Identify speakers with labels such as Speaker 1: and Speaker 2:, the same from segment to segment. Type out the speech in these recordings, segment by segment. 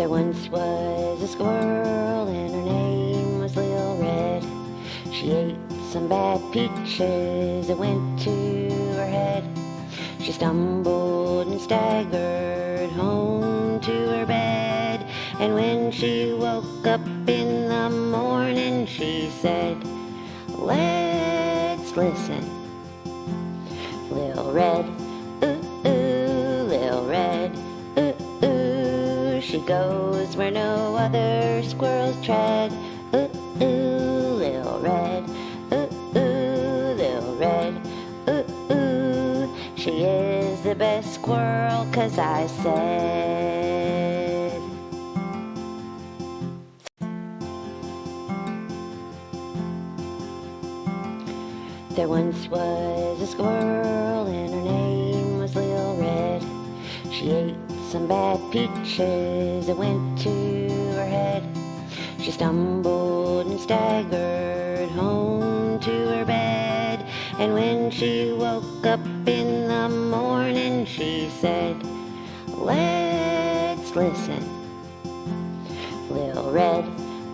Speaker 1: There once was a squirrel and her name was Lil Red. She ate some bad peaches that went to her head. She stumbled and staggered home to her bed. And when she woke up in the morning, she said, "Let's listen. Lil Red, ooh, ooh, Lil Red, ooh, ooh. She goes where no other squirrels tread. Ooh, ooh, Lil Red, ooh, ooh, Lil Red, ooh, ooh. She is the best squirrel, 'cause I said." There once was a squirrel and her name was Lil Red. She ate some bad peaches that went to her head. She stumbled and staggered home to her bed. And when she woke up in the morning, she said, "Let's listen. Lil Red,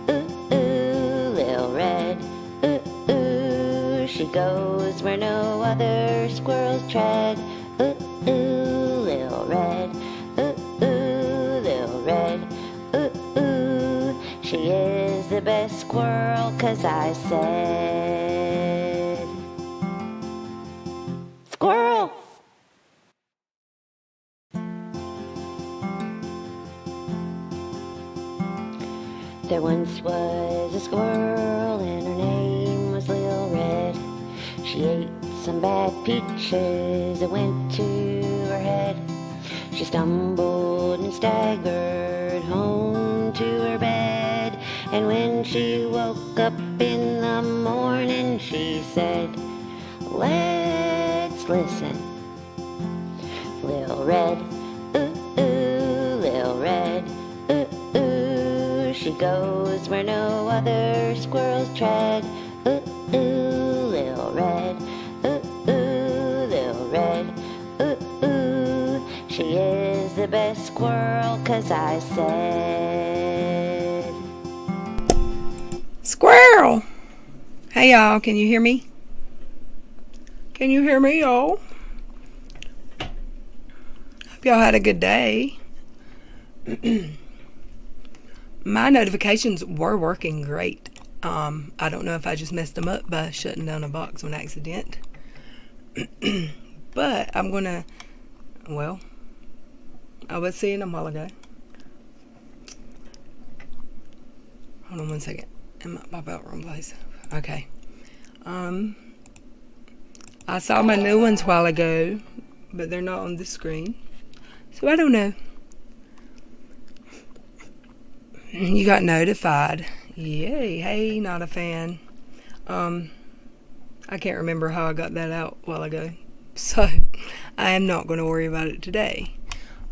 Speaker 1: ooh, ooh, Lil Red, ooh, ooh. She goes where no other squirrels tread. Ooh, ooh, Lil Red, ooh, ooh, Lil Red, ooh, ooh. She is the best squirrel, 'cause I said, "Squirrel!" There once was a squirrel and her name was Lil Red. She ate some bad peaches that went to her head. She stumbled and staggered home to her bed. And when she woke up in the morning, she said, "Let's listen. Lil Red, ooh, ooh, Lil Red, ooh, ooh. She goes where no other squirrels tread. Ooh, ooh, Lil Red, ooh, ooh, Lil Red, ooh, ooh. She is the best squirrel, 'cause I said,
Speaker 2: "Squirrel!" Hey y'all, can you hear me? Can you hear me, y'all? Hope y'all had a good day. My notifications were working great. I don't know if I just messed them up by shutting down a box on accident. But I'm gonna, well, I was seeing them a while ago. Hold on one second. It might pop out wrong place. Okay. I saw my new ones a while ago, but they're not on the screen. So I don't know. You got notified. Yay. Hey, not a fan. I can't remember how I got that out a while ago. So I am not going to worry about it today.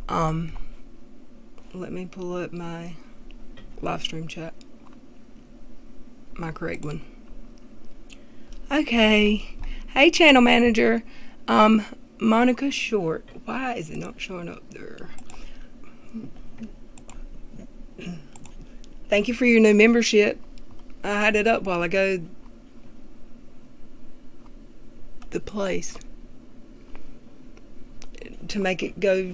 Speaker 2: Let me pull up my live stream chat. My correct one. Okay. Hey, channel manager. Monica Short. Why is it not showing up there? Thank you for your new membership. I had it up while ago. The place. To make it go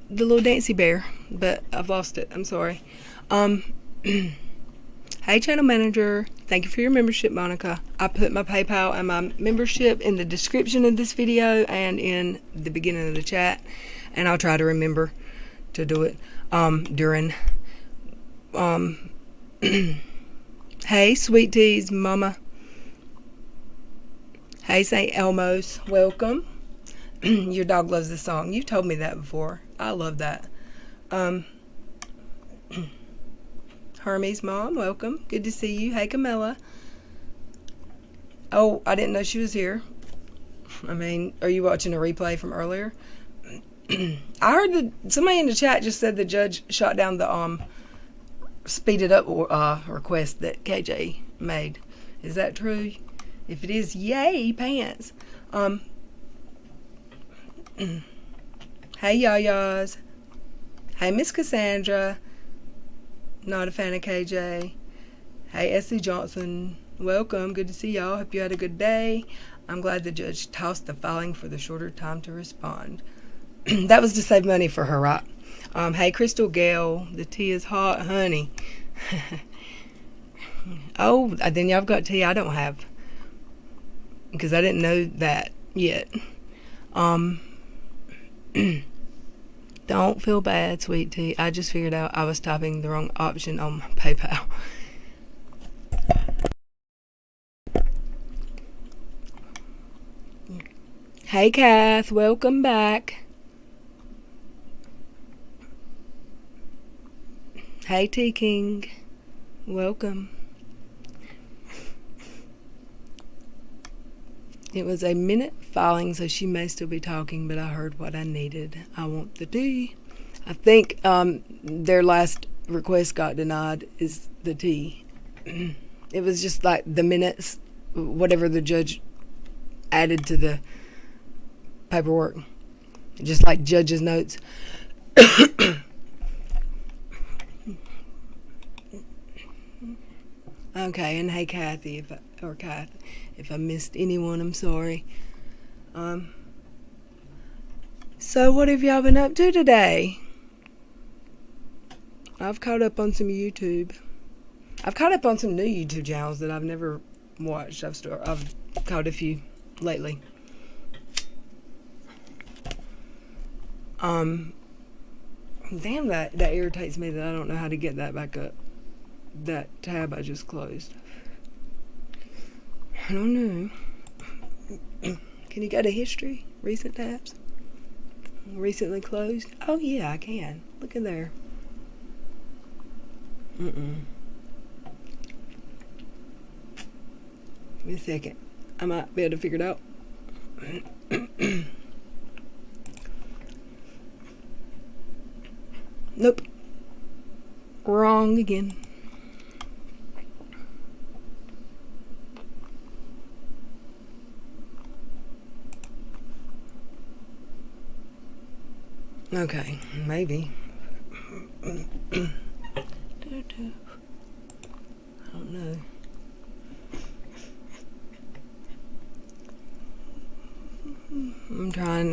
Speaker 2: the little dancy bear. But I've lost it. I'm sorry. Hey, channel manager. Thank you for your membership, Monica. I put my PayPal and my membership in the description of this video and in the beginning of the chat. And I'll try to remember to do it during. Hey, Sweet Teas, Mama. Hey, St. Elmo's. Welcome. Your dog loves this song. You told me that before. I love that. Hermes' mom, welcome. Good to see you. Hey, Camilla. Oh, I didn't know she was here. I mean, are you watching a replay from earlier? I heard that somebody in the chat just said the judge shot down the speeded up request that KJ made. Is that true? If it is, yay, pants. Hey, Yayas. Hey, Miss Cassandra. Not a fan of KJ. Hey, S.C. Johnson. Welcome. Good to see y'all. Hope you had a good day. I'm glad the judge tossed the filing for the shorter time to respond. That was to save money for her, right? Hey, Crystal Gale. The tea is hot, honey. Oh, then y'all got tea I don't have. Because I didn't know that yet. Don't feel bad, sweet tea. I just figured out I was typing the wrong option on my PayPal. Hey, Kath. Welcome back. Hey, T King. Welcome. It was a minute filing, so she may still be talking, but I heard what I needed. I want the tea. I think their last request got denied is the tea. It was just like the minutes, whatever the judge added to the paperwork. Just like judge's notes. Okay, and hey, Kathy, if I missed anyone, I'm sorry. So what have y'all been up to today? I've caught up on some YouTube. I've caught up on some new YouTube channels that I've never watched. I've caught a few lately. Damn, that irritates me that I don't know how to get that back up. That tab I just closed. I don't know. Can you go to history? Recent tabs? Recently closed? Oh yeah, I can. Look in there. Give me a second. I might be able to figure it out. Nope. Wrong again. Okay, maybe. I don't know.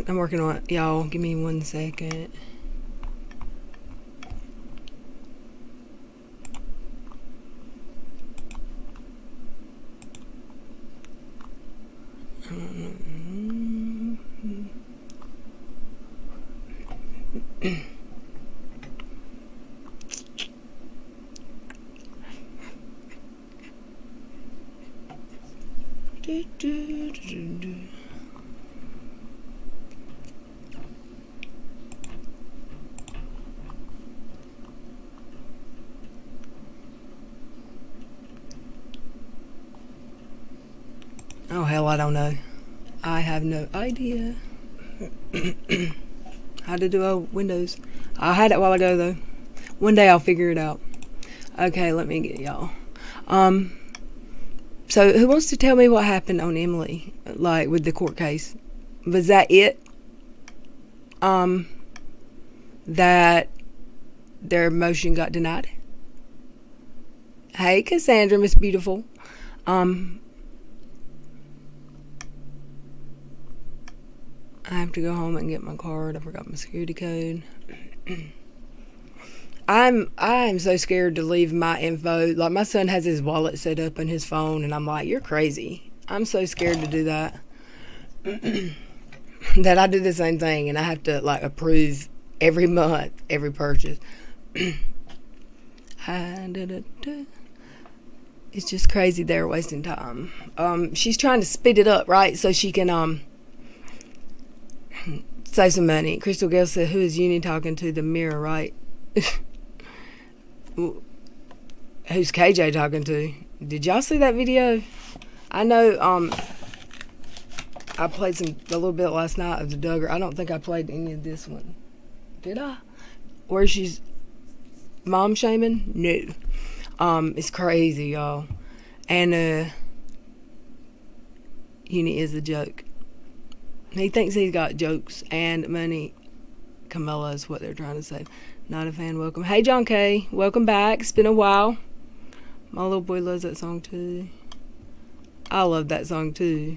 Speaker 2: I'm working on it. Y'all, give me 1 second. Oh, hell, I don't know. I have no idea how to do a Windows. I had it a while ago, though. One day I'll figure it out. Okay, let me get y'all. So who wants to tell me what happened on Emily, like with the court case? Was that it? That their motion got denied? Hey, Cassandra, Miss Beautiful. I have to go home and get my card. I forgot my security code. I'm so scared to leave my info. Like, my son has his wallet set up on his phone, and I'm like, you're crazy. I'm so scared to do that. That I do the same thing, and I have to, like, approve every month, every purchase. It's just crazy they're wasting time. She's trying to speed it up, right? So she can, save some money. Crystal Gale said, who is Uni talking to? The mirror, right? Who's KJ talking to? Did y'all see that video? I know I played a little bit last night of the Duggar. I don't think I played any of this one. Did I? Where she's mom shaming? No. It's crazy, y'all. And Uni is a joke. He thinks he's got jokes and money. Camilla is what they're trying to say. Not a fan, welcome. Hey, John K. Welcome back. It's been a while. My little boy loves that song, too. I love that song, too.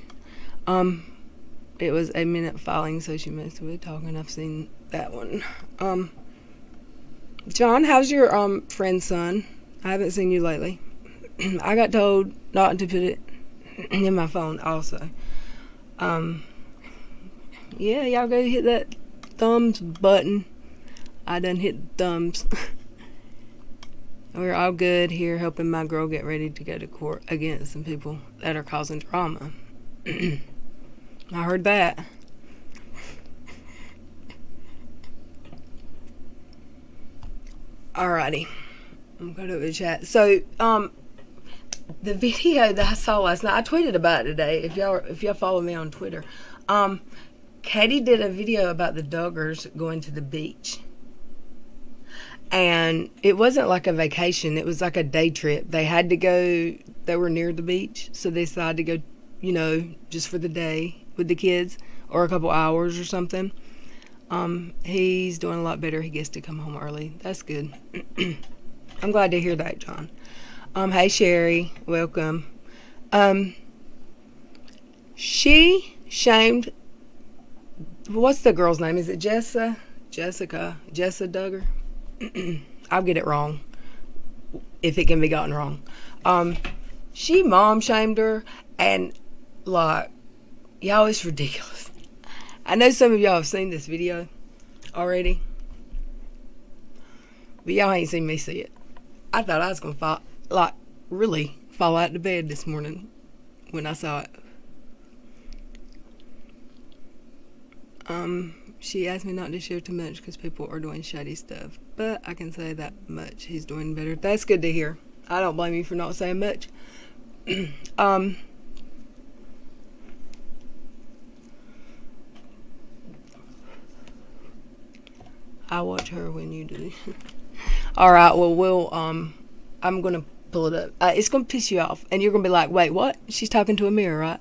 Speaker 2: It was a minute filing, so she messed with talking. I've seen that one. John, how's your friend's son? I haven't seen you lately. I got told not to put it in my phone also. Yeah, y'all go hit that thumbs button. I done hit thumbs. We're all good here helping my girl get ready to go to court against some people that are causing drama. I heard that. Alrighty. I'm going to go to the chat. So, the video that I saw last night, I tweeted about it today. If y'all follow me on Twitter, Katie did a video about the Duggars going to the beach, and it wasn't like a vacation. It was like a day trip. They had to go. They were near the beach, so they decided to go. Just for the day with the kids, or a couple hours or something. He's doing a lot better. He gets to come home early. That's good. I'm glad to hear that, John. Hey, Sherry. Welcome. She shamed... What's the girl's name? Is it Jessica? Jessica Duggar? I'll get it wrong. If it can be gotten wrong. She mom shamed her, and, like, y'all, it's ridiculous. I know some of y'all have seen this video already, but y'all ain't seen me see it. I thought I was going to really fall out of bed this morning when I saw it. She asked me not to share too much because people are doing shady stuff, but I can say that much. He's doing better. That's good to hear. I don't blame you for not saying much. I watch her when you do. All right, well, I'm going to pull it up. It's going to piss you off, and you're going to be like, wait, what? She's talking to a mirror, right?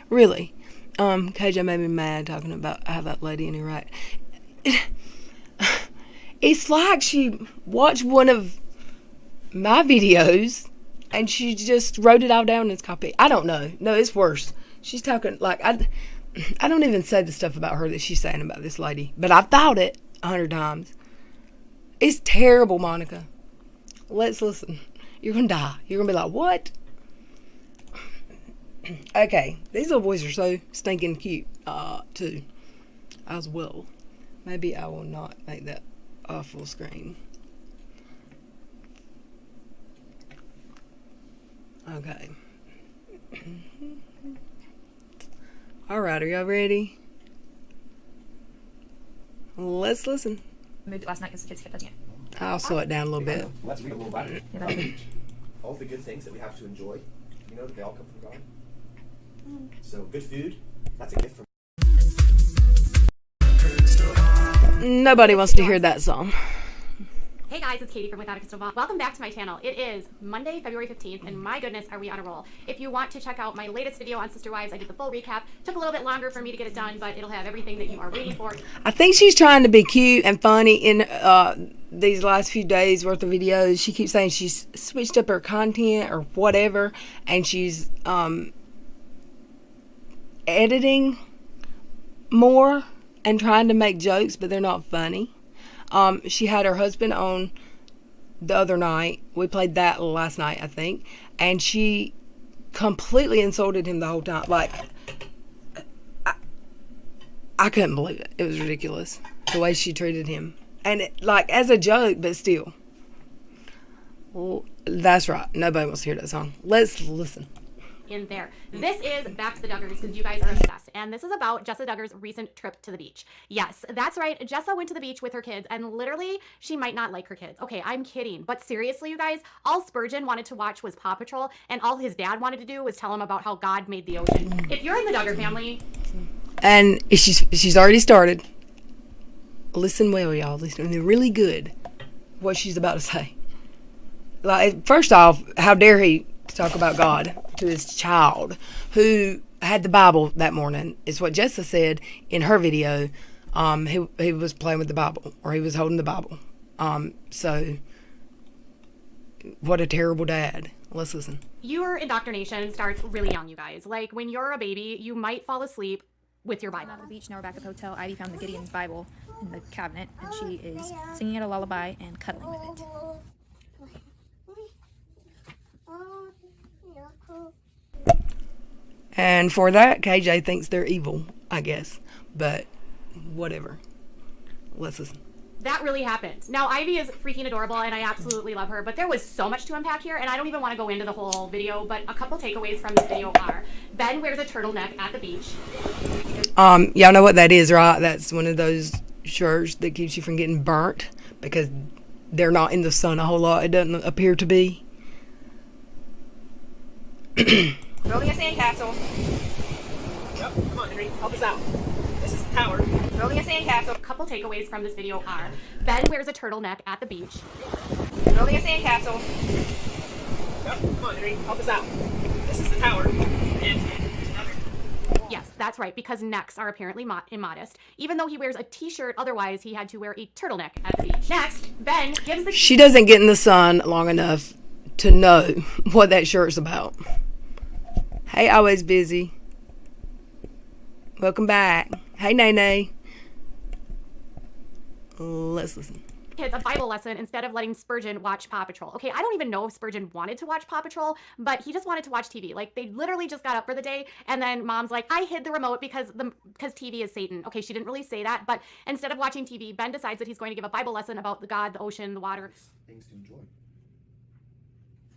Speaker 2: Really? KJ made me mad talking about how that lady in Iraq. It's like she watched one of my videos, and she just wrote it all down as copy. I don't know. No, it's worse. She's talking, like, I don't even say the stuff about her that she's saying about this lady, but I've thought it 100 times. It's terrible, Monica. Let's listen. You're gonna die. You're gonna be like, what? Okay, these little boys are so stinking cute, too, as well. Maybe I will not make that a full screen. Okay. All right, are y'all ready? Let's listen.
Speaker 3: Moved it last night because the kids kept touching it.
Speaker 2: I'll slow it down a little bit.
Speaker 4: Let's read a little about it.
Speaker 3: Yeah, that's
Speaker 4: All the good things that we have to enjoy, they all come from God. So good food, that's a gift from
Speaker 2: Nobody wants to hear that song.
Speaker 5: Hey guys, it's Katie from Without a Crystal Ball. Welcome back to my channel. It is Monday, February 15th, and my goodness, are we on a roll. If you want to check out my latest video on Sister Wives, I did the full recap. Took a little bit longer for me to get it done, but it'll have everything that you are waiting for.
Speaker 2: I think she's trying to be cute and funny in these last few days worth of videos. She keeps saying she's switched up her content or whatever, and she's editing more and trying to make jokes, but they're not funny. She had her husband on the other night. We played that last night, I think. And she completely insulted him the whole time. Like, I couldn't believe it. It was ridiculous, the way she treated him. And, as a joke, but still. Well, that's right. Nobody wants to hear that song. Let's listen.
Speaker 5: In there. This is Back to the Duggars because you guys are obsessed. And this is about Jessa Duggar's recent trip to the beach. Yes, that's right. Jessa went to the beach with her kids, and literally, she might not like her kids. Okay, I'm kidding. But seriously, you guys, all Spurgeon wanted to watch was Paw Patrol, and all his dad wanted to do was tell him about how God made the ocean. If you're in the Duggar family...
Speaker 2: And she's already started. Listen well, y'all. Listen really good what she's about to say. Like, first off, how dare he talk about God to his child who had the Bible that morning, is what Jessa said in her video. He was playing with the Bible, or he was holding the Bible. So, what a terrible dad. Let's listen.
Speaker 5: Your indoctrination starts really young, you guys. Like when you're a baby, you might fall asleep with your
Speaker 3: Out
Speaker 5: Bible.
Speaker 3: on the beach, now we're back at the hotel. Ivy found the Gideon's Bible in the cabinet, and she is singing it a lullaby and cuddling with it.
Speaker 2: And for that, KJ thinks they're evil, I guess. But, whatever. Let's listen.
Speaker 5: That really happened. Now, Ivy is freaking adorable, and I absolutely love her, but there was so much to unpack here, and I don't even want to go into the whole video, but a couple takeaways from this video are, Ben wears a turtleneck at the beach.
Speaker 2: Y'all know what that is, right? That's one of those shirts that keeps you from getting burnt because they're not in the sun a whole lot. It doesn't appear to be.
Speaker 3: Building a sandcastle.
Speaker 4: Yep, come on, Henry, help us out. This is the tower.
Speaker 3: Building a sandcastle.
Speaker 5: A couple takeaways from this video are, Ben wears a turtleneck at the beach.
Speaker 3: Building a sandcastle.
Speaker 4: Yep, come on, Henry, help us out. This is the tower.
Speaker 5: Yes, that's right, because necks are apparently immodest. Even though he wears a t-shirt, otherwise he had to wear a turtleneck at the beach. Next, Ben gives the...
Speaker 2: She doesn't get in the sun long enough to know what that shirt's about. Hey, always busy. Welcome back. Hey, Nene. Let's listen.
Speaker 5: kids a Bible lesson instead of letting Spurgeon watch Paw Patrol. Okay, I don't even know if Spurgeon wanted to watch Paw Patrol, but he just wanted to watch TV. Like, they literally just got up for the day, and then mom's like, I hid the remote because TV is Satan. Okay, she didn't really say that, but instead of watching TV, Ben decides that he's going to give a Bible lesson about the God, the ocean, the water.
Speaker 4: Things to enjoy.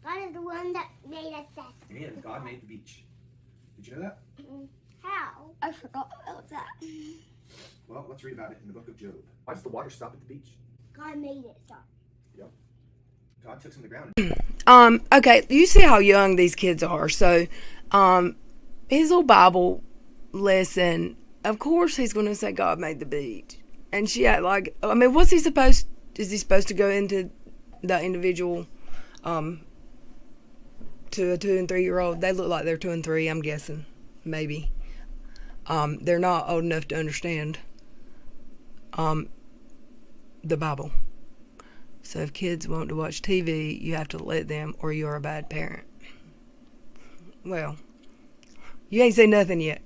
Speaker 6: God is the one that made us that.
Speaker 4: And God made the beach. Did you know that?
Speaker 6: How? I forgot about that.
Speaker 4: Well, let's read about it in the book of Job. Why does the water stop at the beach?
Speaker 6: God made it stop.
Speaker 4: Yep. God took some of the ground.
Speaker 2: Okay, you see how young these kids are. So, his little Bible lesson, of course he's going to say God made the beach. And she act like, I mean, is he supposed to go into the individual, to a 2 and 3 year old? They look like they're 2 and 3, I'm guessing. Maybe. They're not old enough to understand, the Bible. So if kids want to watch TV, you have to let them, or you're a bad parent. Well, you ain't seen nothing yet.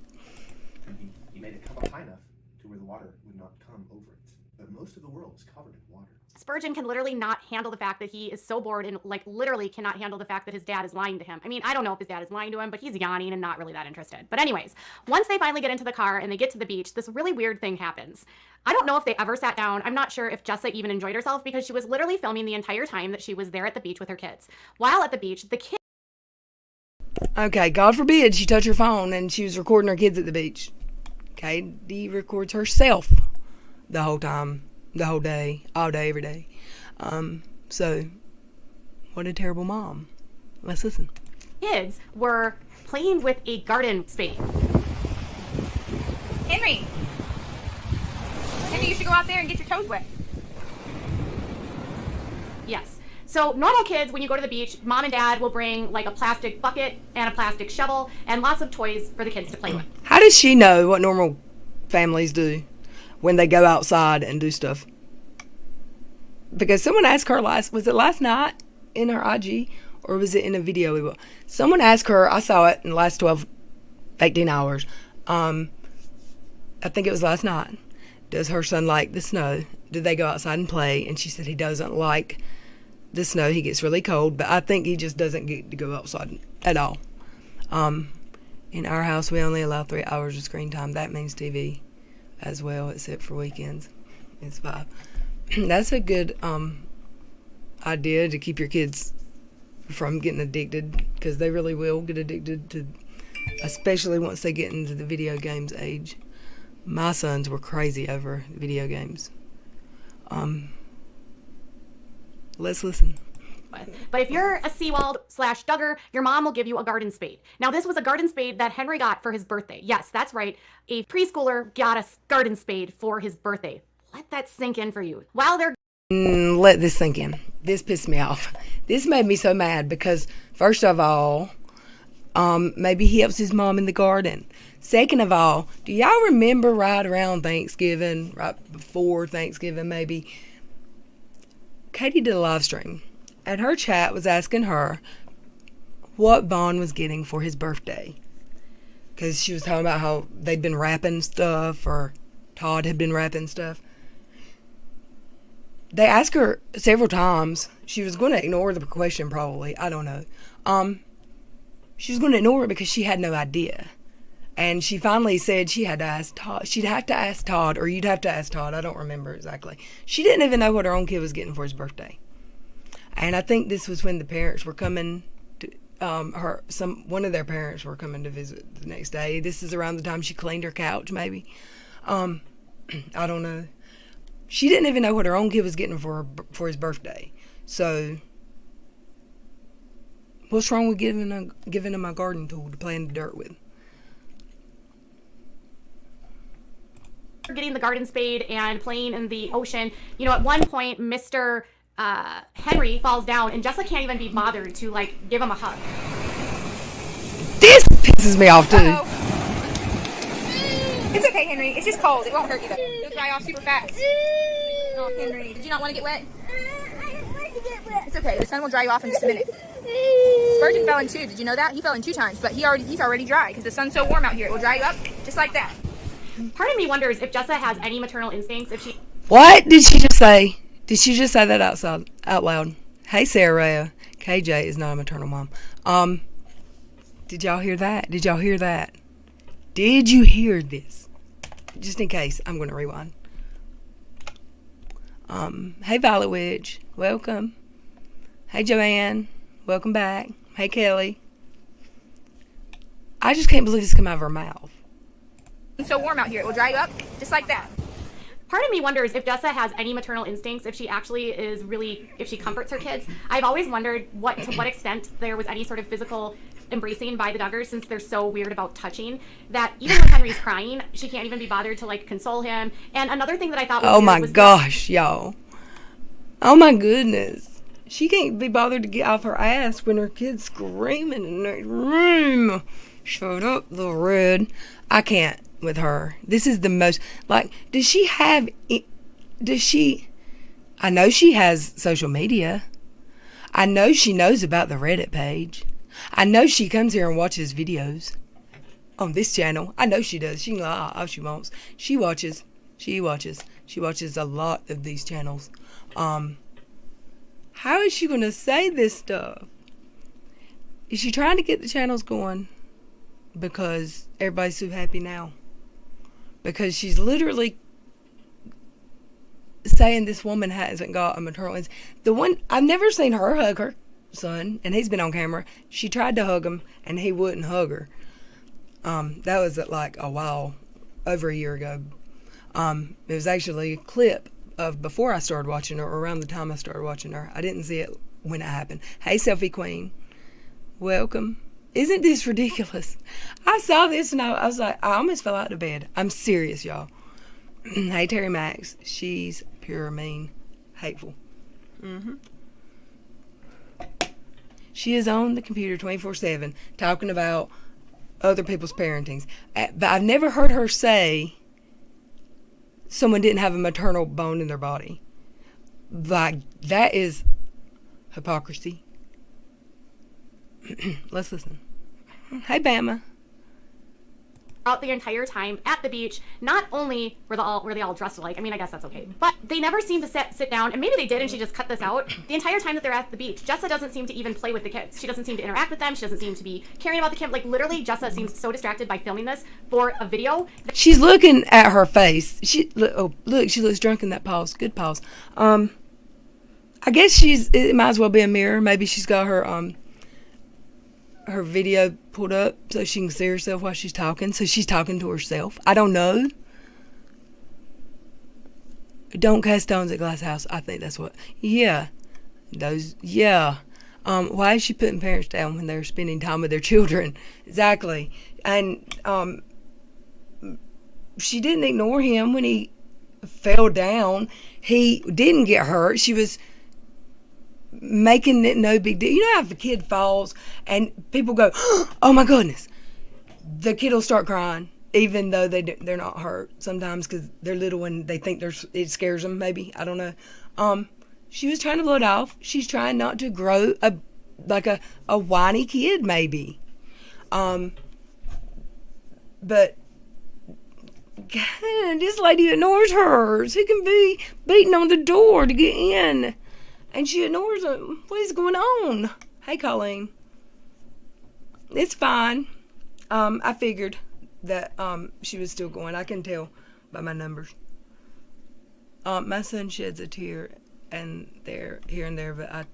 Speaker 4: And he made it come up high enough to where the water would not come over it. But most of the world is covered in water.
Speaker 5: Spurgeon can literally not handle the fact that he is so bored and like literally cannot handle the fact that his dad is lying to him. I mean, I don't know if his dad is lying to him, but he's yawning and not really that interested. But anyways, once they finally get into the car and they get to the beach, this really weird thing happens. I don't know if they ever sat down. I'm not sure if Jessa even enjoyed herself because she was literally filming the entire time that she was there at the beach with her kids. While at the beach, the kids...
Speaker 2: Okay, God forbid she touched her phone and she was recording her kids at the beach. Okay, Dee records herself the whole time, the whole day, all day, every day. So, what a terrible mom. Let's listen.
Speaker 5: Kids were playing with a garden spade.
Speaker 3: Henry, you should go out there and get your toes wet.
Speaker 5: Yes. So normal kids, when you go to the beach, mom and dad will bring like a plastic bucket and a plastic shovel and lots of toys for the kids to play with.
Speaker 2: How does she know what normal families do when they go outside and do stuff? Because someone asked her was it last night in her IG, or was it in a video? Someone asked her, I saw it in the last 18 hours. I think it was last night. Does her son like the snow? Do they go outside and play? And she said he doesn't like the snow. He gets really cold, but I think he just doesn't get to go outside at all. In our house, we only allow 3 hours of screen time. That means TV as well, except for weekends. It's 5. That's a good idea to keep your kids from getting addicted, because they really will get addicted to, especially once they get into the video games age. My sons were crazy over video games. Let's listen.
Speaker 5: But if you're a Seawald/Duggar, your mom will give you a garden spade. Now, this was a garden spade that Henry got for his birthday. Yes, that's right. A preschooler got a garden spade for his birthday. Let that sink in for you. While they're...
Speaker 2: Let this sink in. This pissed me off. This made me so mad because, first of all, maybe he helps his mom in the garden. Second of all, do y'all remember right around Thanksgiving, right before Thanksgiving maybe, Katie did a live stream, and her chat was asking her what Vaughn was getting for his birthday. Because she was talking about how they'd been wrapping stuff, or Todd had been wrapping stuff. They asked her several times. She was going to ignore the question, probably. I don't know. She was going to ignore it because she had no idea. And she finally said she had to ask Todd. She'd have to ask Todd, or you'd have to ask Todd. I don't remember exactly. She didn't even know what her own kid was getting for his birthday. And I think this was when the parents were coming to, one of their parents were coming to visit the next day. This is around the time she cleaned her couch, maybe. I don't know. She didn't even know what her own kid was getting for his birthday. So, what's wrong with giving him a garden tool to play in the dirt with?
Speaker 5: Getting the garden spade and playing in the ocean. You know, at one point, Mr. Henry falls down, and Jessa can't even be bothered to, like, give him a hug.
Speaker 2: This pisses me off, too.
Speaker 3: Uh-oh. It's okay, Henry. It's just cold. It won't hurt you, though. It'll dry off super fast. Oh, Henry. Did you not want to get wet? It's okay. The sun will dry you off in just a minute. Spurgeon fell in 2. Did you know that? He fell in 2 times, but he's already dry because the sun's so warm out here. It will dry you up just like that.
Speaker 5: Part of me wonders if Jessa has any maternal instincts, if she...
Speaker 2: What did she just say? Did she just say that out loud? Hey, Sarah, KJ is not a maternal mom. Did y'all hear that? Did y'all hear that? Did you hear this? Just in case, I'm going to rewind. Hey, Violet Witch, welcome. Hey, Joanne, welcome back. Hey, Kelly. I just can't believe this came out of her mouth.
Speaker 3: It's so warm out here. It will dry you up just like that.
Speaker 5: Part of me wonders if Jessa has any maternal instincts, if she actually is really, if she comforts her kids. I've always wondered to what extent there was any sort of physical embracing by the Duggars, since they're so weird about touching, that even when Henry's crying, she can't even be bothered to, like, console him. And another thing that I thought was
Speaker 2: oh
Speaker 5: weird
Speaker 2: my
Speaker 5: was
Speaker 2: gosh, y'all. Oh my goodness. She can't be bothered to get off her ass when her kid's screaming in the room. Shut up, little red. I can't with her. This is the most, like, I know she has social media. I know she knows about the Reddit page. I know she comes here and watches videos on this channel. I know she does. She can lie all she wants. She watches a lot of these channels. How is she going to say this stuff? Is she trying to get the channels going because everybody's so happy now? Because she's literally saying this woman hasn't got a maternal instinct. The one, I've never seen her hug her son, and he's been on camera. She tried to hug him, and he wouldn't hug her. That was like a while, over a year ago. It was actually a clip of before I started watching her, or around the time I started watching her. I didn't see it when it happened. Hey, Selfie Queen. Welcome. Isn't this ridiculous? I saw this and I was like, I almost fell out of bed. I'm serious, y'all. Hey, Terry Max. She's pure, mean, hateful. She is on the computer 24/7 talking about other people's parentings. But I've never heard her say someone didn't have a maternal bone in their body. Like, that is hypocrisy. Let's listen. Hey, Bama.
Speaker 5: out the entire time at the beach. Not only were they all dressed alike, I mean, I guess that's okay, but they never seem to sit down, and maybe they did and she just cut this out. The entire time that they're at the beach, Jessa doesn't seem to even play with the kids. She doesn't seem to interact with them. She doesn't seem to be caring about the kids. Like, literally, Jessa seems so distracted by filming this for a video.
Speaker 2: She's looking at her face. Look, she looks drunk in that pause. Good pause. I guess it might as well be a mirror. Maybe she's got her video pulled up so she can see herself while she's talking. So she's talking to herself. I don't know. Don't cast stones at Glass House. I think that's what. Yeah. Yeah. Why is she putting parents down when they're spending time with their children? Exactly. And she didn't ignore him when he fell down. He didn't get hurt. She was making it no big deal. You know how if a kid falls and people go, oh my goodness, the kid will start crying even though they're not hurt sometimes because they're little and they think it scares them, maybe. I don't know. She was trying to blow it off. She's trying not to grow a whiny kid, maybe. But God, this lady ignores her. She can be beating on the door to get in, and she ignores him. What is going on? Hey, Colleen. It's fine. I figured that she was still going. I can tell by my numbers. My son sheds a tear and there, here and there, but I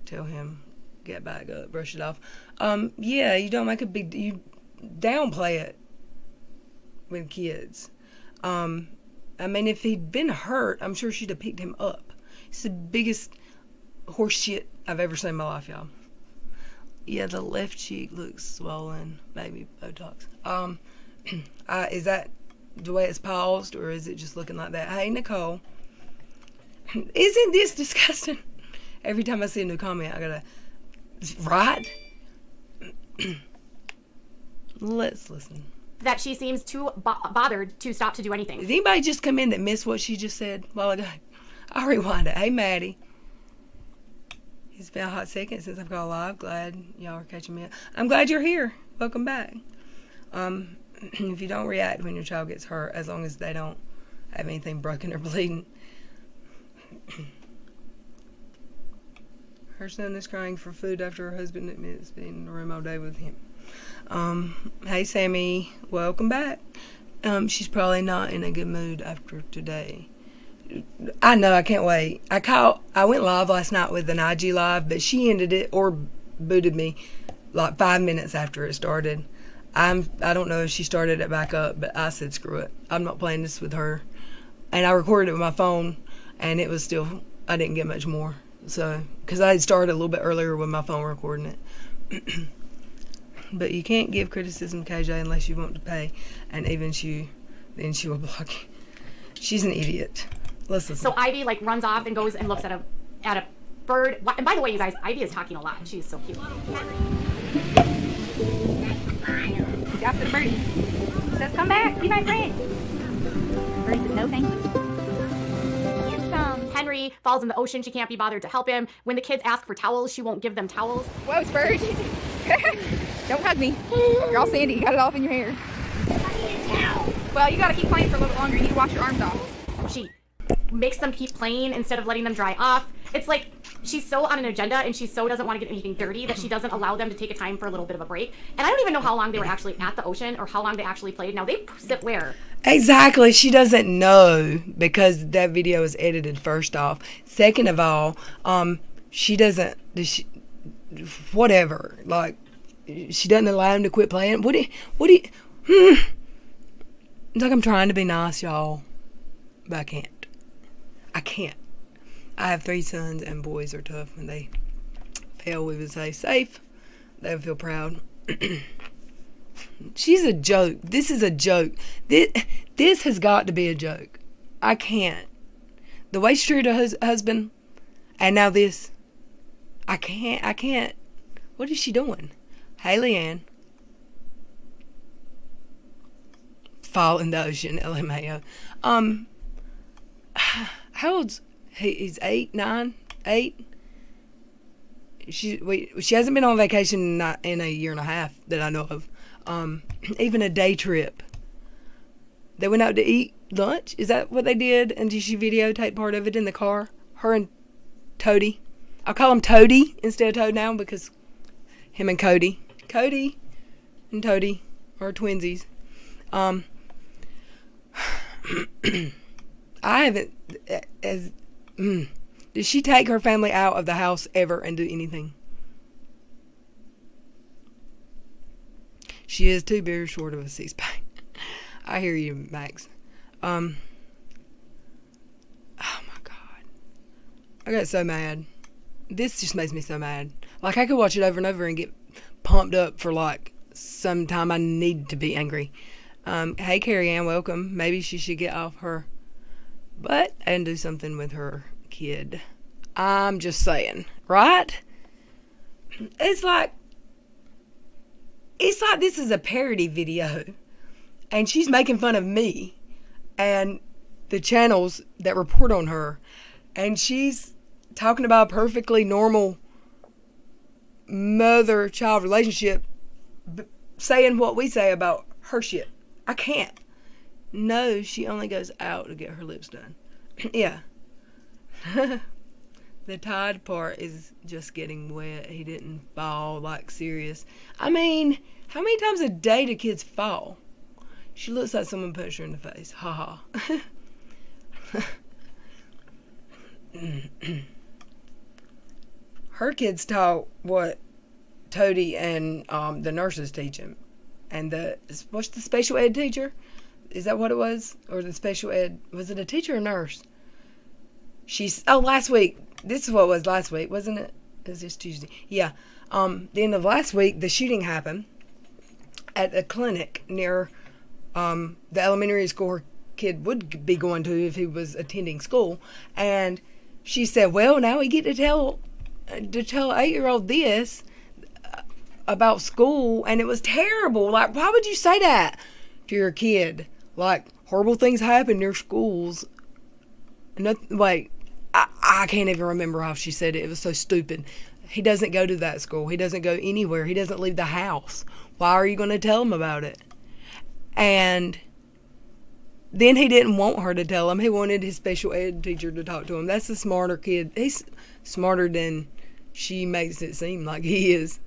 Speaker 2: tell him, get back up, brush it off. Yeah, you don't make a big, you downplay it with kids. I mean, if he'd been hurt, I'm sure she'd have picked him up. It's the biggest horse shit I've ever seen in my life, y'all. Yeah, the left cheek looks swollen, maybe Botox. Is that the way it's paused, or is it just looking like that? Hey, Nicole. Isn't this disgusting? Every time I see a new comment, I gotta, right? Let's listen.
Speaker 5: That she seems too bothered to stop to do anything.
Speaker 2: Did anybody just come in that missed what she just said a while ago? I'll rewind it. Hey, Maddie. It's been a hot second since I've got live. Glad y'all are catching me up. I'm glad you're here. Welcome back. If you don't react when your child gets hurt, as long as they don't have anything broken or bleeding. Her son is crying for food after her husband admits being in the room all day with him. Hey, Sammy. Welcome back. She's probably not in a good mood after today. I know, I can't wait. I went live last night with an IG live, but she ended it or booted me like 5 minutes after it started. I don't know if she started it back up, but I said screw it. I'm not playing this with her. And I recorded it with my phone, and it was still, I didn't get much more. So, because I had started a little bit earlier with my phone recording it. But you can't give criticism to KJ unless you want to pay, and even then she will block you. She's an idiot. Let's listen.
Speaker 5: So Ivy like runs off and goes and looks at a bird. And by the way, you guys, Ivy is talking a lot. She's so cute.
Speaker 3: After the birdie. Says, come back, be my friend. Birdie says, no, thank you.
Speaker 5: Henry falls in the ocean. She can't be bothered to help him. When the kids ask for towels, she won't give them towels.
Speaker 3: Whoa, Spurge. Don't hug me. You're all sandy. You got it all up in your hair. Well, you got to keep playing for a little longer. You need to wash your arms off.
Speaker 5: She makes them keep playing instead of letting them dry off. It's like she's so on an agenda and she so doesn't want to get anything dirty that she doesn't allow them to take a time for a little bit of a break. And I don't even know how long they were actually at the ocean or how long they actually played. Now, they sit where?
Speaker 2: Exactly. She doesn't know because that video is edited, first off. Second of all, she doesn't, whatever. Like, she doesn't allow him to quit playing. What do you, It's like I'm trying to be nice, y'all, but I can't. I can't. I have 3 sons, and boys are tough. When they fail, we would say safe. They would feel proud. She's a joke. This is a joke. This has got to be a joke. I can't. The way she treated her husband, and now this. I can't. What is she doing? Hey, Leanne. Fall in the ocean, LMAO. How old's he's 8, 9, 8? She hasn't been on vacation in a year and a half that I know of. Even a day trip. They went out to eat lunch. Is that what they did? And did she videotape part of it in the car? Her and Toady. I'll call him Toady instead of Toad now because him and Cody and Toady are twinsies. I haven't. Did she take her family out of the house ever and do anything? She is too very short of a 6-pack. I hear you, Max. Oh my God. I got so mad. This just makes me so mad. Like, I could watch it over and over and get pumped up for, like, some time I need to be angry. Hey, Carrie Ann, welcome. Maybe she should get off her butt and do something with her kid. I'm just saying, right? It's like this is a parody video, and she's making fun of me and the channels that report on her, and she's talking about a perfectly normal mother-child relationship, saying what we say about her shit. I can't. No, she only goes out to get her lips done. Yeah. The Tide part is just getting wet. He didn't fall, like, serious. I mean, how many times a day do kids fall? She looks like someone punched her in the face. Ha ha. Her kids taught what Toady and the nurses teach him. And what's the special ed teacher? Is that what it was? Or the special ed, was it a teacher or nurse? Last week. This is what it was last week, wasn't it? It was just Tuesday. Yeah. The end of last week, the shooting happened at a clinic near the elementary school her kid would be going to if he was attending school. And she said, well, now we get to tell an 8-year-old this about school, and it was terrible. Like, why would you say that to your kid? Like, horrible things happen near schools. I can't even remember how she said it. It was so stupid. He doesn't go to that school. He doesn't go anywhere. He doesn't leave the house. Why are you going to tell him about it? And then he didn't want her to tell him. He wanted his special ed teacher to talk to him. That's a smarter kid. He's smarter than she makes it seem like he is.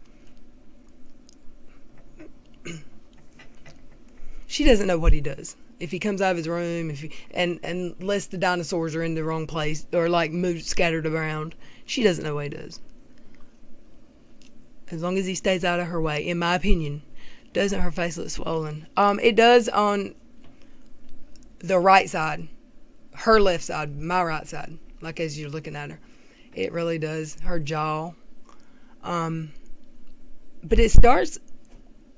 Speaker 2: She doesn't know what he does. If he comes out of his room, unless the dinosaurs are in the wrong place or like moved, scattered around, she doesn't know what he does. As long as he stays out of her way, in my opinion. Doesn't her face look swollen? It does on the right side, her left side, my right side. Like as you're looking at her, it really does. Her jaw. But it starts.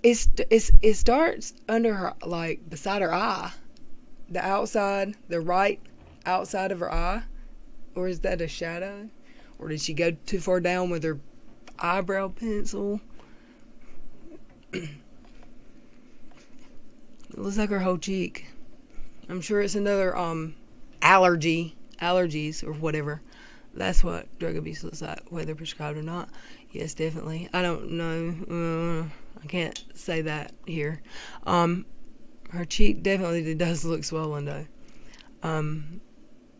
Speaker 2: It starts under her, like beside her eye, the right outside of her eye, or is that a shadow, or did she go too far down with her eyebrow pencil? It looks like her whole cheek. I'm sure it's another allergies or whatever. That's what drug abuse looks like, whether prescribed or not. Yes, definitely. I don't know. I can't say that here. Her cheek definitely does look swollen, though.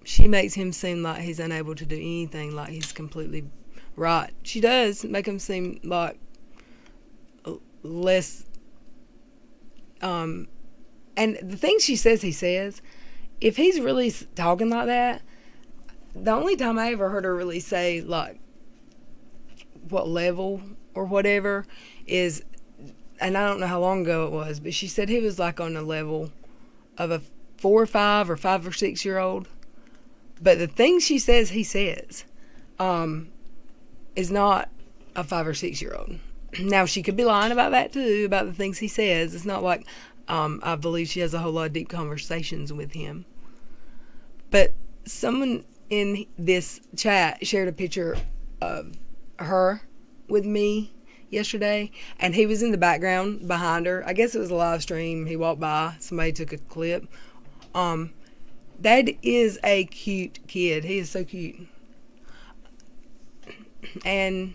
Speaker 2: She makes him seem like he's unable to do anything, like he's completely right. She does make him seem like less. And the things she says he says, if he's really talking like that, the only time I ever heard her really say, like, what level or whatever is, and I don't know how long ago it was, but she said he was like on a level of a 4 or 5 or 5 or 6 year old. But the things she says he says is not a 5 or 6 year old. Now, she could be lying about that too, about the things he says. It's not like I believe she has a whole lot of deep conversations with him. But someone in this chat shared a picture of her with me yesterday, and he was in the background behind her. I guess it was a live stream. He walked by. Somebody took a clip. That is a cute kid. He is so cute. And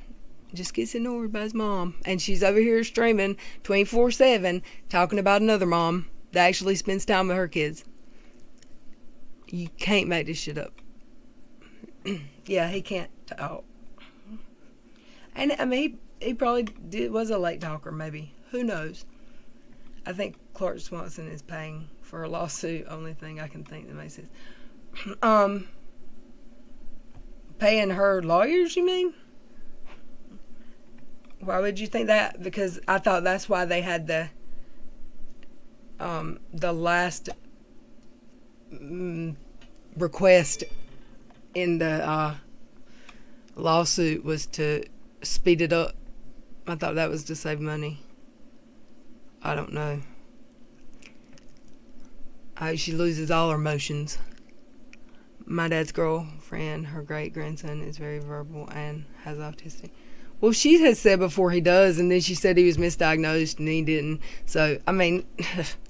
Speaker 2: just gets ignored by his mom. And she's over here streaming 24/7 talking about another mom that actually spends time with her kids. You can't make this shit up. Yeah, he can't talk. And I mean, he probably was a late talker, maybe. Who knows? I think Clark Swanson is paying for a lawsuit. Only thing I can think that makes sense. Paying her lawyers, you mean? Why would you think that? Because I thought that's why they had the last request in the lawsuit was to speed it up. I thought that was to save money. I don't know. I hope she loses all her emotions. My dad's girlfriend, her great-grandson, is very verbal and has autistic. Well, she has said before he does, and then she said he was misdiagnosed and he didn't. So, I mean,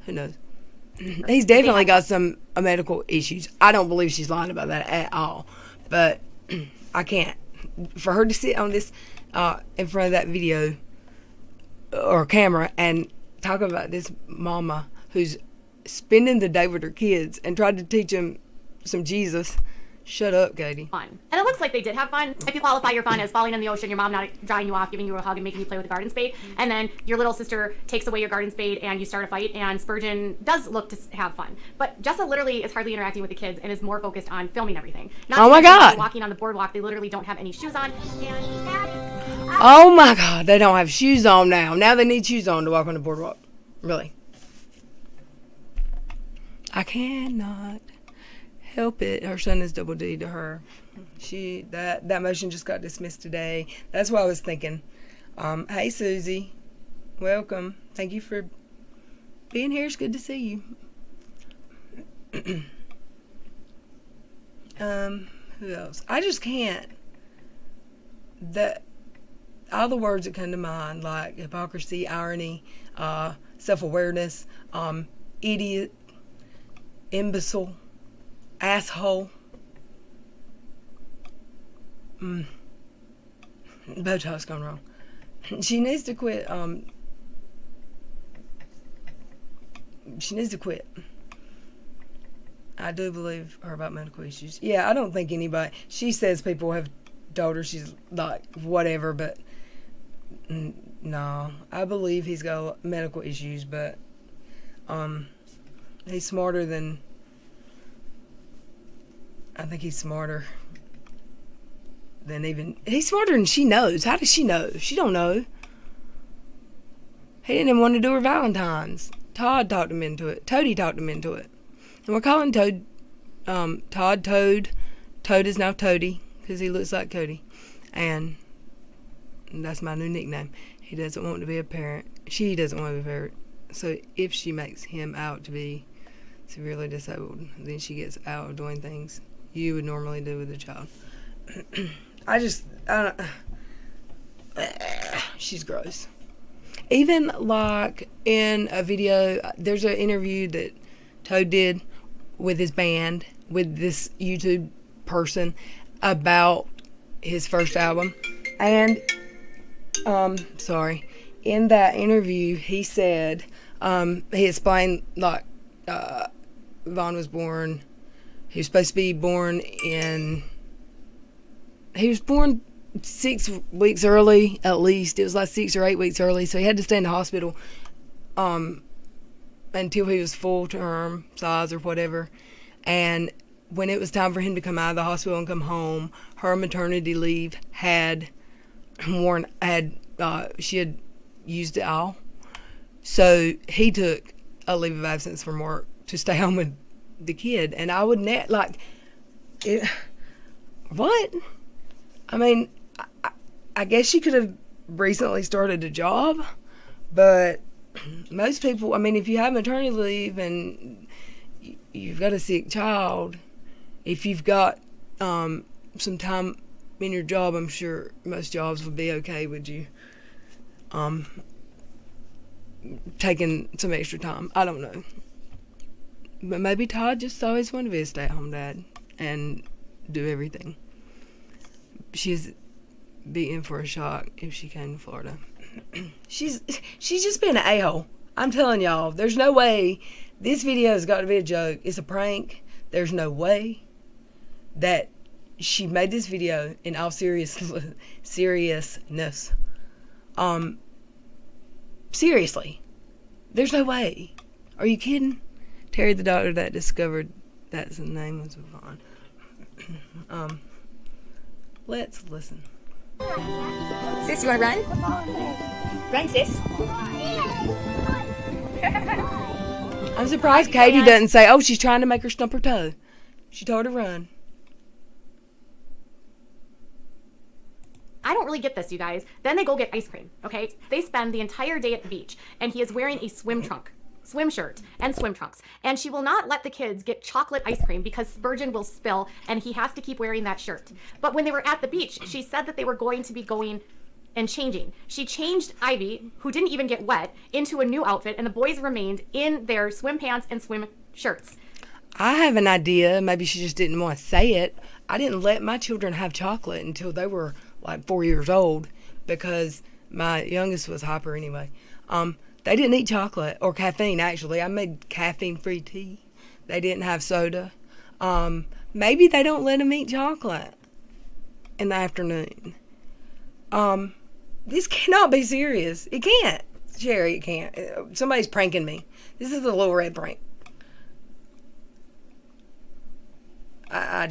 Speaker 2: who knows? He's definitely got some medical issues. I don't believe she's lying about that at all. But I can't. For her to sit on this, in front of that video or camera and talk about this mama who's spending the day with her kids and tried to teach them some Jesus. Shut up, Katie.
Speaker 5: Fun. And it looks like they did have fun. If you qualify your fun as falling in the ocean, your mom not drying you off, giving you a hug, and making you play with a garden spade, and then your little sister takes away your garden spade and you start a fight, and Spurgeon does look to have fun. But Jessa literally is hardly interacting with the kids and is more focused on filming everything. Not
Speaker 2: oh my God.
Speaker 5: Walking on the boardwalk, they literally don't have any shoes on.
Speaker 2: Oh my God, they don't have shoes on now. Now they need shoes on to walk on the boardwalk. Really. I cannot help it. Her son is double D to her. That motion just got dismissed today. That's what I was thinking. Hey Susie, welcome. Thank you for being here. It's good to see you. Who else? I just can't. All the words that come to mind, like hypocrisy, irony, self-awareness, idiot, imbecile, asshole. Botox gone wrong. She needs to quit. She needs to quit. I do believe her about medical issues. Yeah, I don't think anybody. She says people have told her she's like whatever, but no, I believe he's got medical issues, but he's smarter than. I think he's smarter than even... He's smarter than she knows. How does she know? She don't know. He didn't even want to do her Valentine's. Todd talked him into it. Toady talked him into it. And we're calling Toad... Todd Toad. Toad is now Toady, because he looks like Cody. And that's my new nickname. He doesn't want to be a parent. She doesn't want to be a parent. So if she makes him out to be severely disabled, then she gets out of doing things you would normally do with a child. I don't. She's gross. Even like in a video, there's an interview that Toad did with his band, with this YouTube person, about his first album. And, in that interview, he said, he explained, like, Vaughn was born... He was supposed to be born he was born 6 weeks early, at least. It was like 6 or 8 weeks early, so he had to stay in the hospital until he was full term size or whatever. And when it was time for him to come out of the hospital and come home, her maternity leave she had used it all. So he took a leave of absence from work to stay home with the kid, and I would what? I mean, I guess she could have recently started a job, but most people, I mean, if you have maternity leave and you've got a sick child, if you've got some time in your job, I'm sure most jobs would be okay with you taking some extra time. I don't know. But maybe Todd just always wanted to be a stay-at-home dad and do everything. She's be in for a shock if she came to Florida. She's just being an a-hole. I'm telling y'all, there's no way. This video has got to be a joke. It's a prank. There's no way that she made this video in all seriousness. Seriously. There's no way. Are you kidding? Terry, the doctor that discovered that's the name was Vaughn. Let's listen.
Speaker 3: Sis, you want to run? Run, sis.
Speaker 2: I'm surprised Katie doesn't say, oh, she's trying to make her stump her toe. She told her to run.
Speaker 5: I don't really get this, you guys. Then they go get ice cream, okay? They spend the entire day at the beach, and he is wearing a swim shirt and swim trunks. And she will not let the kids get chocolate ice cream because Spurgeon will spill, and he has to keep wearing that shirt. But when they were at the beach, she said that they were going to be going and changing. She changed Ivy, who didn't even get wet, into a new outfit, and the boys remained in their swim pants and swim shirts.
Speaker 2: I have an idea. Maybe she just didn't want to say it. I didn't let my children have chocolate until they were like 4 years old because my youngest was hyper anyway. They didn't eat chocolate or caffeine, actually. I made caffeine-free tea. They didn't have soda. Maybe they don't let them eat chocolate in the afternoon. This cannot be serious. It can't. Sherry, it can't. Somebody's pranking me. This is a little red prank. I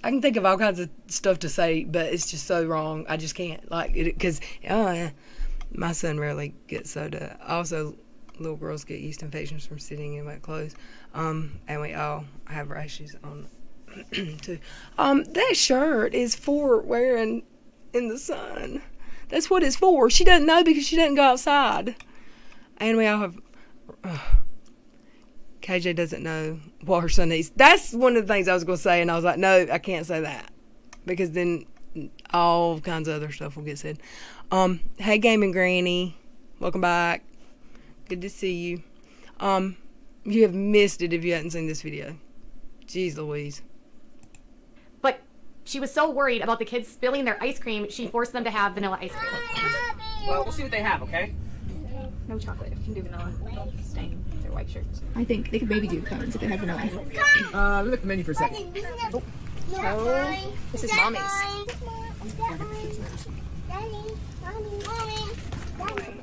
Speaker 2: can think of all kinds of stuff to say, but it's just so wrong. I just can't. Like, because my son rarely gets soda. Also, little girls get yeast infections from sitting in wet clothes. And we all have rashes on too. That shirt is for wearing in the sun. That's what it's for. She doesn't know because she doesn't go outside. And we all have... KJ doesn't know what her son needs. That's one of the things I was going to say, and I was like, no, I can't say that. Because then all kinds of other stuff will get said. Hey, Gaming Granny. Welcome back. Good to see you. You have missed it if you hadn't seen this video. Jeez Louise.
Speaker 5: But she was so worried about the kids spilling their ice cream, she forced them to have vanilla ice cream.
Speaker 7: Well, we'll see what they have, okay?
Speaker 3: No chocolate. If you can do vanilla, they'll stain their white shirts.
Speaker 8: I think they could maybe do cones if they had vanilla.
Speaker 7: Let me look at the menu for a second.
Speaker 3: Oh, this is mommy's.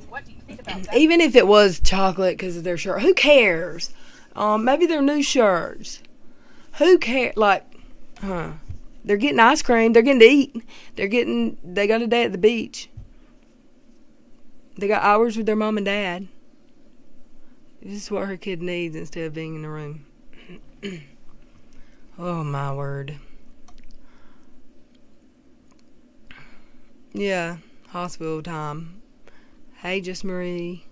Speaker 7: What do you think about that?
Speaker 2: Even if it was chocolate because of their shirt, who cares? Maybe they're new shirts. Who cares? Like, they're getting ice cream. They're getting to eat. They got a day at the beach. They got hours with their mom and dad. This is what her kid needs instead of being in the room. Oh, my word. Yeah, hospital time. Hey, Just Marie.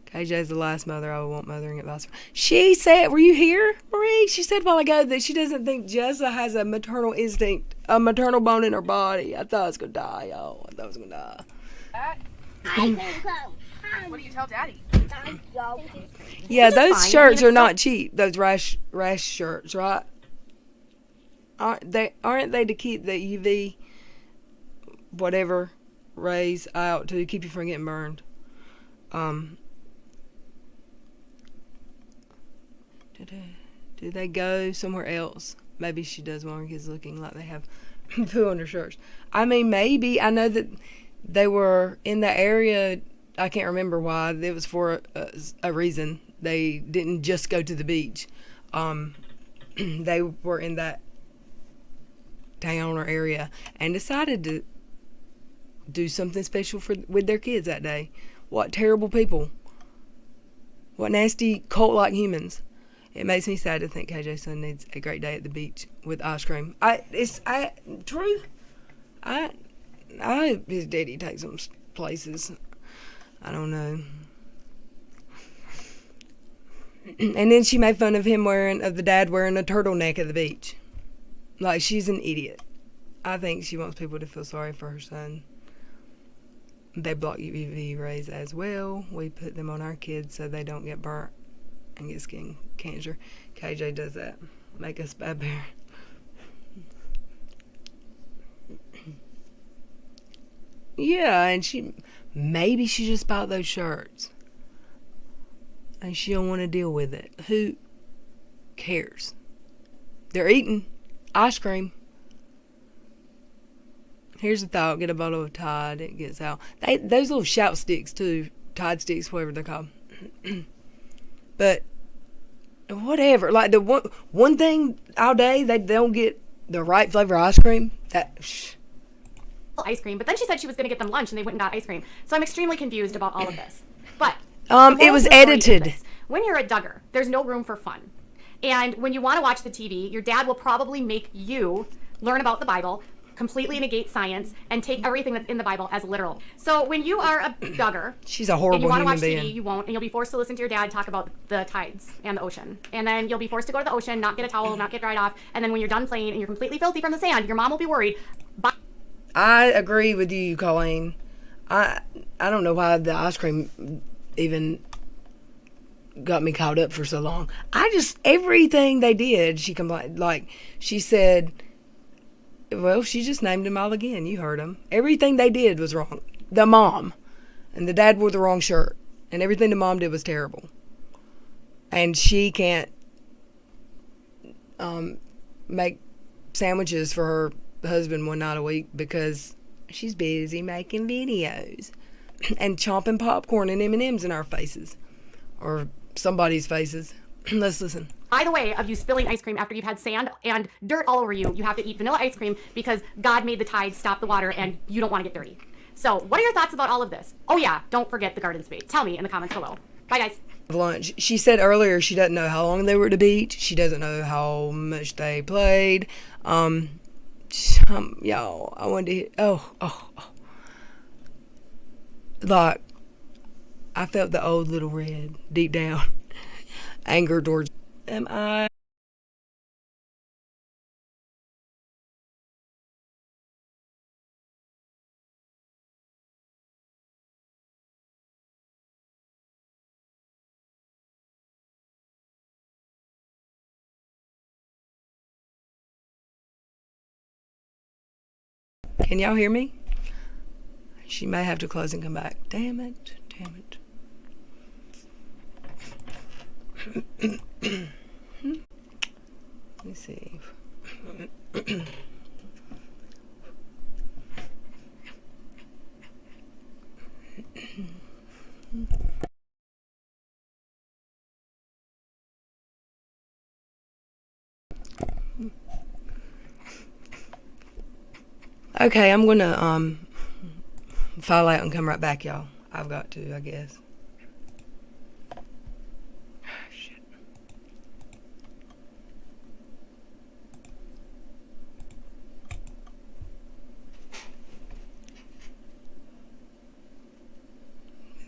Speaker 2: KJ's the last mother I would want mothering advice from. She said, were you here, Marie? She said a while ago that she doesn't think Jessa has a maternal instinct, a maternal bone in her body. I thought I was going to die, y'all. I thought I was going to die.
Speaker 3: What do you tell Daddy?
Speaker 2: Yeah, those
Speaker 5: fine.
Speaker 2: shirts
Speaker 5: I mean,
Speaker 2: are not cheap. Those rash shirts, right? Aren't they to keep the UV whatever rays out to keep you from getting burned? Do they go somewhere else? Maybe she does want her kids looking like they have poo on their shirts. I mean, maybe. I know that they were in the area. I can't remember why. It was for a reason. They didn't just go to the beach. They were in that town or area and decided to do something special with their kids that day. What terrible people. What nasty cult-like humans. It makes me sad to think KJ's son needs a great day at the beach with ice cream. True. I hope his daddy takes him places. I don't know. And then she made fun of the dad wearing a turtleneck at the beach. Like, she's an idiot. I think she wants people to feel sorry for her son. They block UV rays as well. We put them on our kids so they don't get burnt and get skin cancer. KJ does that. Make us bad bear. Yeah, and maybe she just bought those shirts. And she don't want to deal with it. Who cares? They're eating ice cream. Here's a thought. Get a bottle of Tide. It gets out. Those little shout sticks too. Tide sticks, whatever they're called. But whatever. Like the one thing all day they don't get the right flavor ice cream.
Speaker 5: Ice cream, but then she said she was going to get them lunch and they went and got ice cream. So I'm extremely confused about all of this. But
Speaker 2: it was edited.
Speaker 5: When you're at Duggar, there's no room for fun. And when you want to watch the TV, your dad will probably make you learn about the Bible, completely negate science, and take everything that's in the Bible as literal. So when you are a Duggar,
Speaker 2: she's a horrible
Speaker 5: and you want to
Speaker 2: human
Speaker 5: watch
Speaker 2: being.
Speaker 5: TV, you won't, and you'll be forced to listen to your dad talk about the tides and the ocean. And then you'll be forced to go to the ocean, not get a towel, not get dried off, and then when you're done playing and you're completely filthy from the sand, your mom will be worried.
Speaker 2: I agree with you, Colleen. I don't know why the ice cream even got me caught up for so long. Everything they did, she complained. Like, she said, well, she just named them all again. You heard them. Everything they did was wrong. The mom and the dad wore the wrong shirt. And everything the mom did was terrible. And she can't make sandwiches for her husband one night a week because she's busy making videos and chomping popcorn and M&Ms in our faces. Or somebody's faces. Let's listen.
Speaker 5: By the way of you spilling ice cream after you've had sand and dirt all over you, you have to eat vanilla ice cream because God made the tides stop the water and you don't want to get dirty. So what are your thoughts about all of this? Oh yeah, don't forget the garden spade. Tell me in the comments below. Bye guys.
Speaker 2: Lunch. She said earlier she doesn't know how long they were at the beach. She doesn't know how much they played. Y'all, I wanted to like, I felt the old little red deep down. Anger towards, am I? Can y'all hear me? She may have to close and come back. Damn it. Damn it. Let me see. Okay, I'm gonna file out and come right back, y'all. I've got to, I guess. Shit.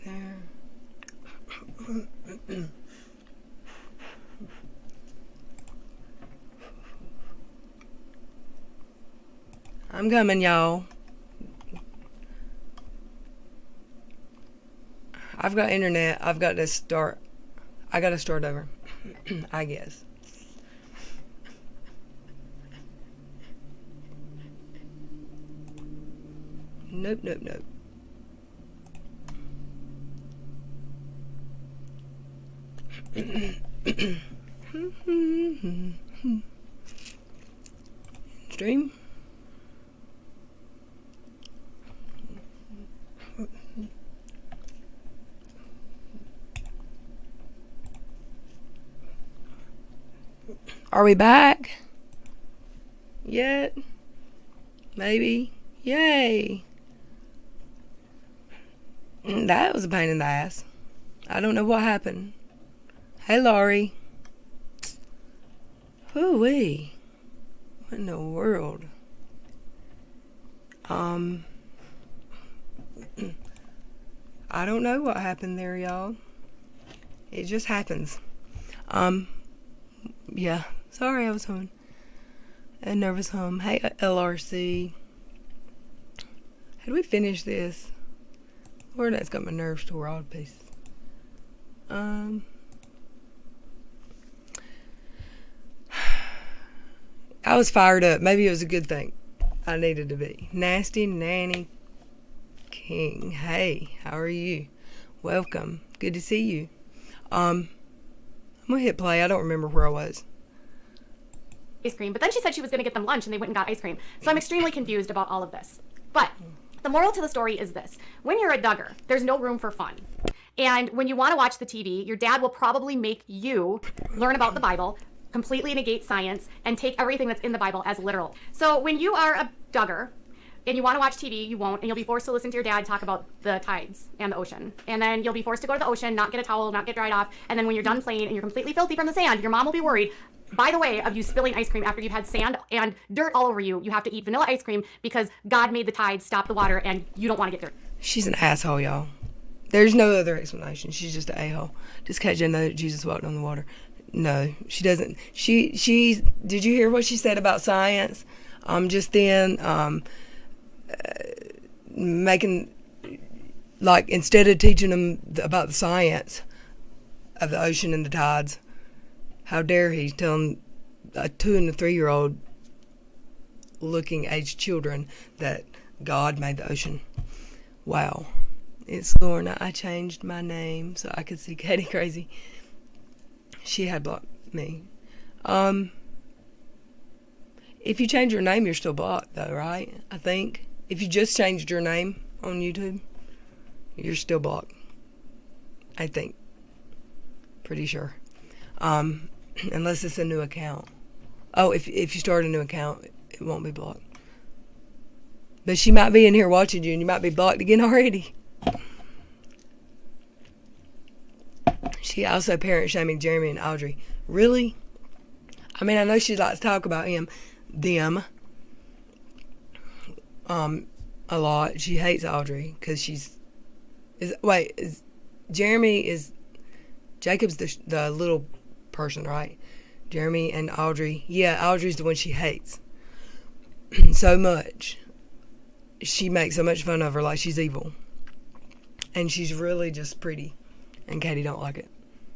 Speaker 2: There. I'm coming, y'all. I've got internet. I've got to start. I got to start over, I guess. Nope, nope, nope. Stream. Are we back? Yet? Maybe? Yay! That was a pain in the ass. I don't know what happened. Hey, Laurie. Hoo-wee. What in the world? I don't know what happened there, y'all. It just happens. Yeah. Sorry, I was home. A nervous home. Hey, LRC. How do we finish this? Lord, that's got my nerves tore all to pieces. I was fired up. Maybe it was a good thing. I needed to be. Nasty Nanny King. Hey, how are you? Welcome. Good to see you. I'm gonna hit play. I don't remember where I was.
Speaker 5: Ice cream, but then she said she was going to get them lunch and they went and got ice cream. So I'm extremely confused about all of this. But the moral to the story is this. When you're a Duggar, there's no room for fun. And when you want to watch the TV, your dad will probably make you learn about the Bible, completely negate science, and take everything that's in the Bible as literal. So when you are a Duggar and you want to watch TV, you won't, and you'll be forced to listen to your dad talk about the tides and the ocean. And then you'll be forced to go to the ocean, not get a towel, not get dried off, and then when you're done playing and you're completely filthy from the sand, your mom will be worried. By the way of you spilling ice cream after you've had sand and dirt all over you, you have to eat vanilla ice cream because God made the tides stop the water and you don't want to get dirty.
Speaker 2: She's an asshole, y'all. There's no other explanation. She's just an a-hole. Just because you know that Jesus walked on the water. No, she doesn't. She did you hear what she said about science? Just then, making, like, instead of teaching them about the science, of the ocean and the tides. How dare he telling a 2 and a 3-year-old looking age children that God made the ocean. Wow. It's Lorna. I changed my name so I could see Katie crazy. She had blocked me. If you change your name, you're still blocked though, right? I think. If you just changed your name on YouTube, you're still blocked. I think. Pretty sure. Unless it's a new account. Oh, if you start a new account, it won't be blocked. But she might be in here watching you and you might be blocked again already. She also parent shaming Jeremy and Audrey. Really? I mean, I know she likes to talk about them, a lot. She hates Audrey because Jacob's the little person, right? Jeremy and Audrey. Yeah, Audrey's the one she hates so much. She makes so much fun of her like she's evil. And she's really just pretty. And Katie don't like it.